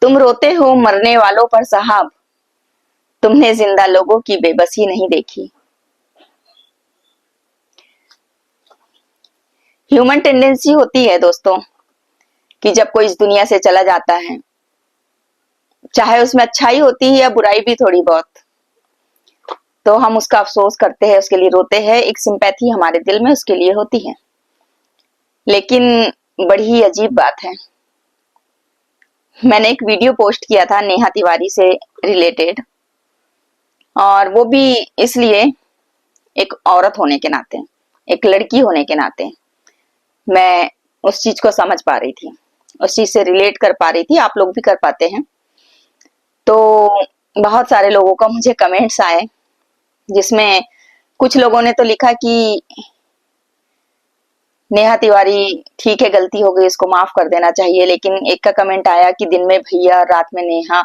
तुम रोते हो मरने वालों पर साहब, तुमने जिंदा लोगों की बेबसी नहीं देखी। ह्यूमन टेंडेंसी होती है दोस्तों कि जब कोई इस दुनिया से चला जाता है, चाहे उसमें अच्छाई होती है या बुराई भी थोड़ी बहुत, तो हम उसका अफसोस करते हैं, उसके लिए रोते हैं, एक सिंपैथी हमारे दिल में उसके लिए होती है। लेकिन बड़ी ही अजीब बात है, मैंने एक वीडियो पोस्ट किया था नेहा तिवारी से रिलेटेड, और वो भी इसलिए, एक औरत होने के नाते, एक लड़की होने के नाते मैं उस चीज को समझ पा रही थी, उस चीज से रिलेट कर पा रही थी। आप लोग भी कर पाते हैं। तो बहुत सारे लोगों का मुझे कमेंट्स आए, जिसमें कुछ लोगों ने तो लिखा कि नेहा तिवारी ठीक है, गलती हो गई, इसको माफ कर देना चाहिए। लेकिन एक का कमेंट आया कि दिन में भैया रात में नेहा,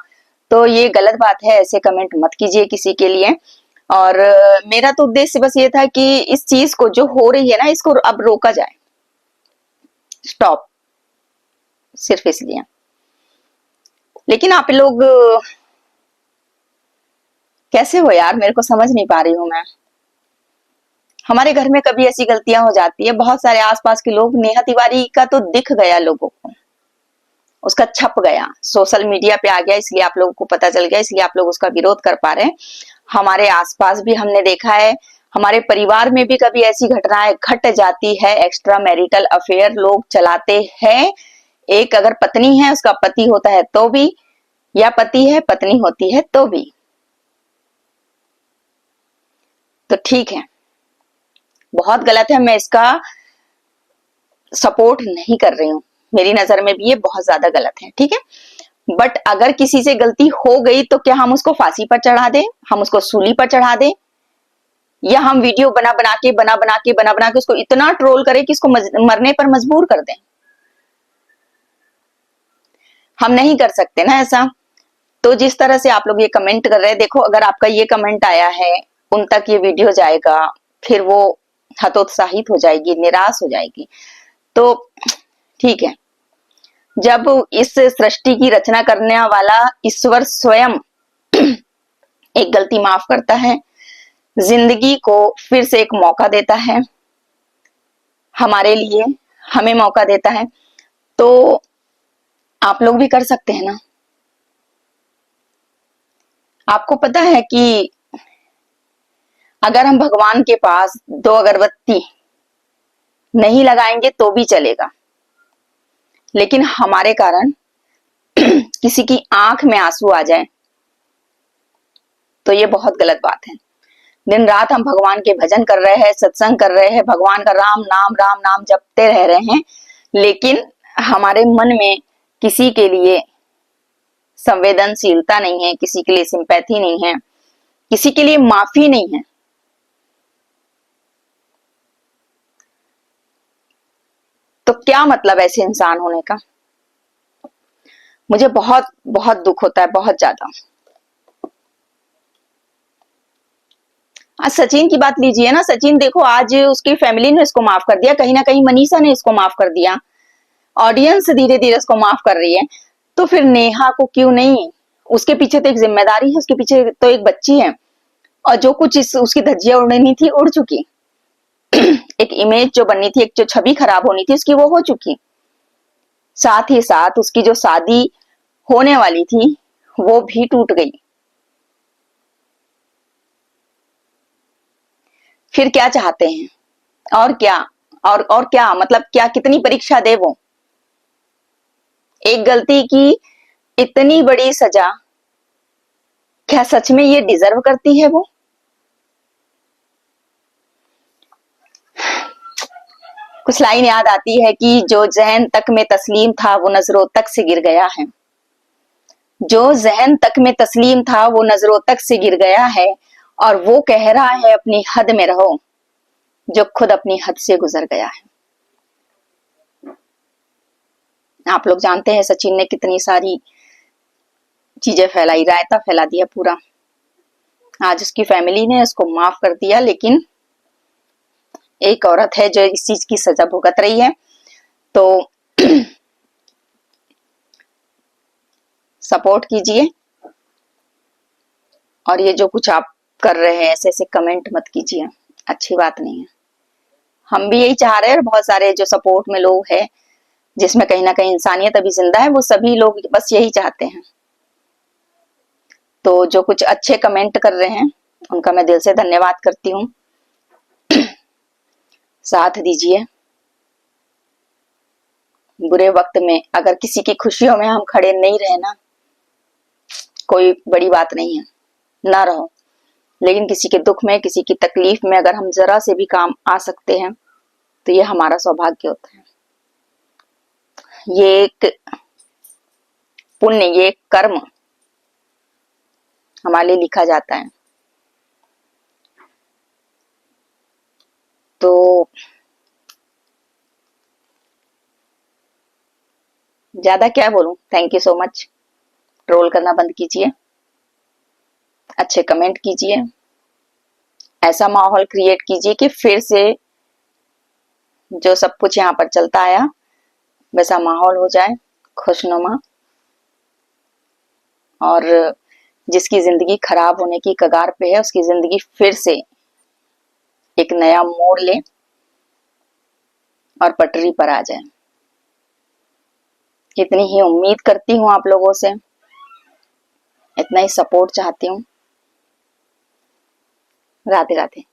तो ये गलत बात है, ऐसे कमेंट मत कीजिए किसी के लिए। और मेरा तो उद्देश्य बस ये था कि इस चीज को जो हो रही है ना, इसको अब रोका जाए, स्टॉप, सिर्फ इसलिए। लेकिन आप लोग कैसे हो यार, मेरे को समझ नहीं पा रही हूं मैं। हमारे घर में कभी ऐसी गलतियां हो जाती है, बहुत सारे आसपास के लोग, नेहा तिवारी का तो दिख गया लोगों को, उसका छप गया, सोशल मीडिया पे आ गया, इसलिए आप लोगों को पता चल गया, इसलिए आप लोग उसका विरोध कर पा रहे हैं। हमारे आसपास भी हमने देखा है, हमारे परिवार में भी कभी ऐसी घटनाएं घट जाती है, एक्स्ट्रा मैरिटल अफेयर लोग चलाते हैं। एक अगर पत्नी है, उसका पति होता है तो भी, या पति है पत्नी होती है तो भी, तो ठीक है, बहुत गलत है, मैं इसका सपोर्ट नहीं कर रही हूँ, मेरी नजर में भी ये बहुत ज्यादा गलत है, ठीक है। बट अगर किसी से गलती हो गई तो क्या हम उसको फांसी पर चढ़ा दें, हम उसको सूली पर चढ़ा दें, या हम वीडियो बना बना के उसको इतना ट्रोल करें कि उसको मरने पर मजबूर कर दें? हम नहीं कर सकते ना ऐसा। तो जिस तरह से आप लोग ये कमेंट कर रहे हैं, देखो अगर आपका ये कमेंट आया है, उन तक ये वीडियो जाएगा, फिर वो हतोत्साहित हो जाएगी, निराश हो जाएगी, तो ठीक है। जब इस सृष्टि की रचना करने वाला ईश्वर स्वयं एक गलती माफ करता है, जिंदगी को फिर से एक मौका देता है, हमारे लिए हमें मौका देता है, तो आप लोग भी कर सकते हैं ना। आपको पता है कि अगर हम भगवान के पास 2 अगरबत्ती नहीं लगाएंगे तो भी चलेगा, लेकिन हमारे कारण किसी की आंख में आंसू आ जाए तो ये बहुत गलत बात है। दिन रात हम भगवान के भजन कर रहे हैं, सत्संग कर रहे हैं, भगवान का राम नाम जपते रह रहे हैं, लेकिन हमारे मन में किसी के लिए संवेदनशीलता नहीं है, किसी के लिए सिंपैथी नहीं है, किसी के लिए माफी नहीं है। तो क्या मतलब ऐसे इंसान होने का? मुझे बहुत बहुत दुख होता है, बहुत ज्यादा। आज सचिन की बात लीजिए ना, सचिन देखो, आज उसकी फैमिली ने इसको माफ कर दिया, कहीं ना कहीं मनीषा ने इसको माफ कर दिया, ऑडियंस धीरे धीरे इसको माफ कर रही है, तो फिर नेहा को क्यों नहीं? उसके पीछे तो एक जिम्मेदारी है, उसके पीछे तो एक बच्ची है, और जो कुछ उसकी धज्जियां उड़नी थी उड़ चुकी। एक इमेज जो बननी थी, एक जो छवि खराब होनी थी उसकी, वो हो चुकी। साथ ही साथ उसकी जो शादी होने वाली थी वो भी टूट गई। फिर क्या चाहते हैं? और क्या? और क्या मतलब, क्या कितनी परीक्षा दे वो? एक गलती की इतनी बड़ी सजा, क्या सच में ये डिजर्व करती है वो? कुछ लाइन याद आती है कि जो जहन तक में तस्लीम था वो नजरों तक से गिर गया है, जो जहन तक में तस्लीम था वो नजरों तक से गिर गया है, और वो कह रहा है अपनी हद में रहो, जो खुद अपनी हद से गुजर गया है। आप लोग जानते हैं सचिन ने कितनी सारी चीजें फैलाई, रायता फैला दिया पूरा। आज उसकी फैमिली ने उसको माफ कर दिया, लेकिन एक औरत है जो इस चीज की सजा भुगत रही है। तो सपोर्ट कीजिए। और ये जो कुछ आप कर रहे हैं ऐसे ऐसे कमेंट मत कीजिए, अच्छी बात नहीं है। हम भी यही चाह रहे हैं, और बहुत सारे जो सपोर्ट में लोग हैं जिसमें कहीं ना कहीं इंसानियत अभी जिंदा है, वो सभी लोग बस यही चाहते हैं। तो जो कुछ अच्छे कमेंट कर रहे हैं उनका मैं दिल से धन्यवाद करती हूँ। साथ दीजिए। बुरे वक्त में अगर किसी की खुशियों में हम खड़े नहीं रहे ना, कोई बड़ी बात नहीं है, ना रहो। लेकिन किसी के दुख में, किसी की तकलीफ में अगर हम जरा से भी काम आ सकते हैं तो ये हमारा सौभाग्य होता है। ये एक पुण्य, ये एक कर्म हमारे लिए लिखा जाता है। तो ज्यादा क्या बोलूं, thank you so much. Troll करना बंद कीजिए, अच्छे कमेंट कीजिए, ऐसा माहौल क्रिएट कीजिए कि फिर से जो सब कुछ यहाँ पर चलता आया वैसा माहौल हो जाए, खुशनुमा। और जिसकी जिंदगी खराब होने की कगार पे है उसकी जिंदगी फिर से एक नया मोड़ ले और पटरी पर आ जाए। इतनी ही उम्मीद करती हूँ आप लोगों से, इतना ही सपोर्ट चाहती हूँ। राधे राधे।